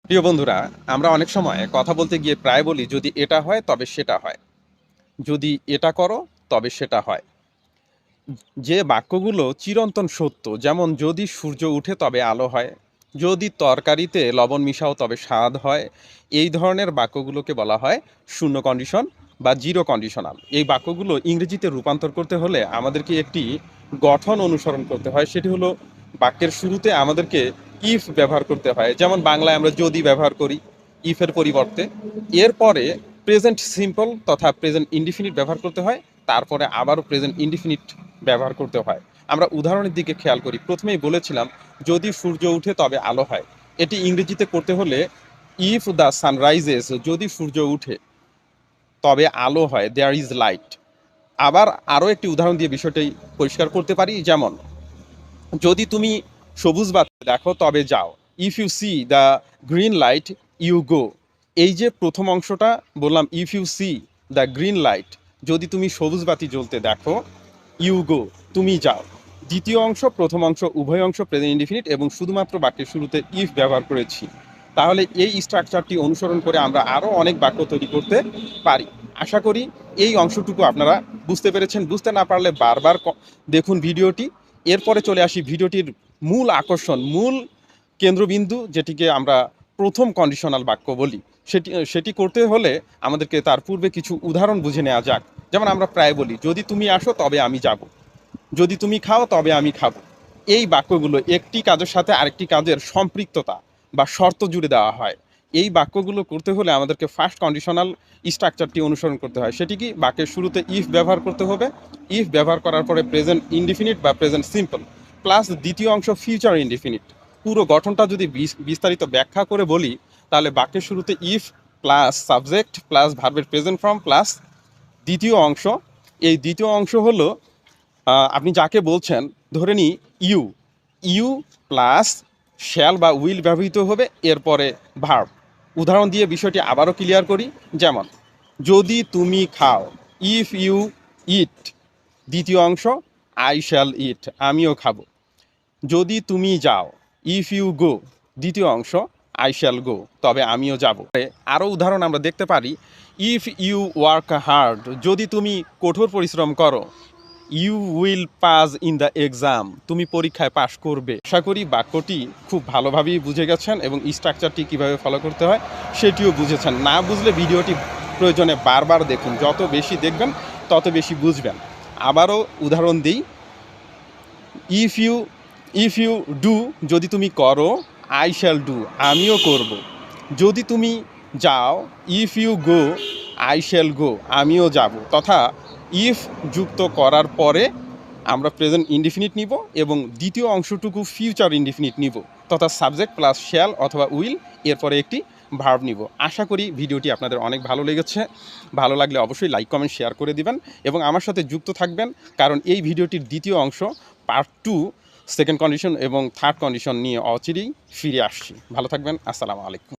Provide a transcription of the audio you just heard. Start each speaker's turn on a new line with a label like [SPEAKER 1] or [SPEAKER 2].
[SPEAKER 1] প্রিয় বন্ধুরা, আমরা অনেক সময় কথা বলতে গিয়ে প্রায় বলি, যদি এটা হয় তবে সেটা হয়, যদি এটা করো তবে সেটা হয়। যে বাক্যগুলো চিরন্তন সত্য, যেমন যদি সূর্য উঠে তবে আলো হয়, যদি তরকারিতে লবণ মিশাও তবে স্বাদ হয়, এই ধরনের বাক্যগুলোকে বলা হয় শূন্য কন্ডিশন বা জিরো কন্ডিশনাল। এই বাক্যগুলো ইংরেজিতে রূপান্তর করতে হলে আমাদেরকে একটি গঠন অনুসরণ করতে হয়। সেটি হলো, বাক্যের শুরুতে আমাদেরকে ইফ ব্যবহার করতে হয়। যেমন বাংলায় আমরা যদি ব্যবহার করি ইফের পরিবর্তে, এরপরে প্রেজেন্ট সিম্পল তথা প্রেজেন্ট ইনডিফিনিট ব্যবহার করতে হয়, তারপরে আবারও প্রেজেন্ট ইনডিফিনিট ব্যবহার করতে হয়। আমরা উদাহরণের দিকে খেয়াল করি। প্রথমেই বলেছিলাম, যদি সূর্য উঠে তবে আলো হয়। এটি ইংরেজিতে করতে হলে ইফ দ্য সানরাইজেস, যদি সূর্য উঠে তবে আলো হয়, দেয়ার ইজ লাইট। আবার আরও একটি উদাহরণ দিয়ে বিষয়টি পরিষ্কার করতে পারি। যেমন, যদি তুমি সবুজ বাতি দেখো তবে যাও, if you see the green light you go. এই যে প্রথম অংশটা বললাম, if you see the green light, যদি তুমি সবুজ বাতি জ্বলতে দেখো, ইউ গো, তুমি যাও। দ্বিতীয় অংশ প্রথম অংশ উভয় অংশ প্রেজেন্ট ইনডিফিনিট এবং শুধুমাত্র বাক্যের শুরুতে ইফ ব্যবহার করেছি। তাহলে এই স্ট্রাকচারটি অনুসরণ করে আমরা আরও অনেক বাক্য তৈরি করতে পারি। আশা করি এই অংশটুকু আপনারা বুঝতে পেরেছেন। বুঝতে না পারলে বারবার দেখুন ভিডিওটি। এরপরে চলে আসি ভিডিওটির মূল আকর্ষণ, মূল কেন্দ্রবিন্দু, যেটিকে আমরা প্রথম কন্ডিশনাল বাক্য বলি। সেটি করতে হলে আমাদেরকে তার পূর্বে কিছু উদাহরণ বুঝে নেওয়া যাক। যেমন আমরা প্রায় বলি, যদি তুমি আসো তবে আমি যাব, যদি তুমি খাও তবে আমি খাবো। এই বাক্যগুলো একটি কাজের সাথে আরেকটি কাজের সম্পৃক্ততা বা শর্ত জুড়ে দেওয়া হয়। এই বাক্যগুলো করতে হলে আমাদেরকে ফার্স্ট কন্ডিশনাল স্ট্রাকচারটি অনুসরণ করতে হয়। সেটি কি? বাক্যের শুরুতে ইফ ব্যবহার করতে হবে। ইফ ব্যবহার করার পরে প্রেজেন্ট ইনডিফিনিট বা প্রেজেন্ট সিম্পল প্লাস দ্বিতীয় অংশ ফিউচার ইনডিফিনিট। পুরো গঠনটা যদি বিস্তারিত ব্যাখ্যা করে বলি, তাহলে বাক্যের শুরুতে ইফ প্লাস সাবজেক্ট প্লাস ভার্বের প্রেজেন্ট ফর্ম প্লাস দ্বিতীয় অংশ। এই দ্বিতীয় অংশ হলো, আপনি যাকে বলছেন, ধরে নিই ইউ, ইউ প্লাস শ্যাল বা উইল ব্যবহৃত হবে, এরপরে ভার্ব। উদাহরণ দিয়ে বিষয়টি আবারও ক্লিয়ার করি। যেমন, যদি তুমি খাও, ইফ ইউ ইট, দ্বিতীয় অংশ আই শ্যাল ইট, আমিও খাবো। যদি তুমি যাও, ইফ ইউ গো, দ্বিতীয় অংশ আই শ্যাল গো, তবে আমিও যাব। আরও উদাহরণ আমরা দেখতে পারি, ইফ ইউ ওয়ার্ক হার্ড, যদি তুমি কঠোর পরিশ্রম করো, you will pass in the exam, তুমি পরীক্ষায় পাশ করবে। আশা করি বাক্যটি খুব ভালোভাবেই বুঝে গেছেন এবং স্ট্রাকচারটি কীভাবে ফলো করতে হয় সেটিও বুঝেছেন। না বুঝলে ভিডিওটি প্রয়োজনে বারবার দেখুন, যত বেশি দেখবেন তত বেশি বুঝবেন। আবারও উদাহরণ দিই, if you if you do, যদি তুমি করো, আই শ্যাল ডু, আমিও করব। যদি তুমি যাও, if you go, I shall go, আমিও যাব। তথা ইফ যুক্ত করার পরে আমরা প্রেজেন্ট ইনডিফিনিট নিব এবং দ্বিতীয় অংশটুকু ফিউচার ইনডিফিনিট নিব, তথা সাবজেক্ট প্লাস শ্যাল অথবা উইল, এরপরে একটি ভার্ব নিব। আশা করি ভিডিওটি আপনাদের অনেক ভালো লেগেছে। ভালো লাগলে অবশ্যই লাইক কমেন্ট শেয়ার করে দিবেন এবং আমার সাথে যুক্ত থাকবেন, কারণ এই ভিডিওটির দ্বিতীয় অংশ পার্ট 2 সেকেন্ড কন্ডিশন এবং থার্ড কন্ডিশন নিয়ে অচিরেই ফিরে আসছি। ভালো থাকবেন। আসসালামু আলাইকুম।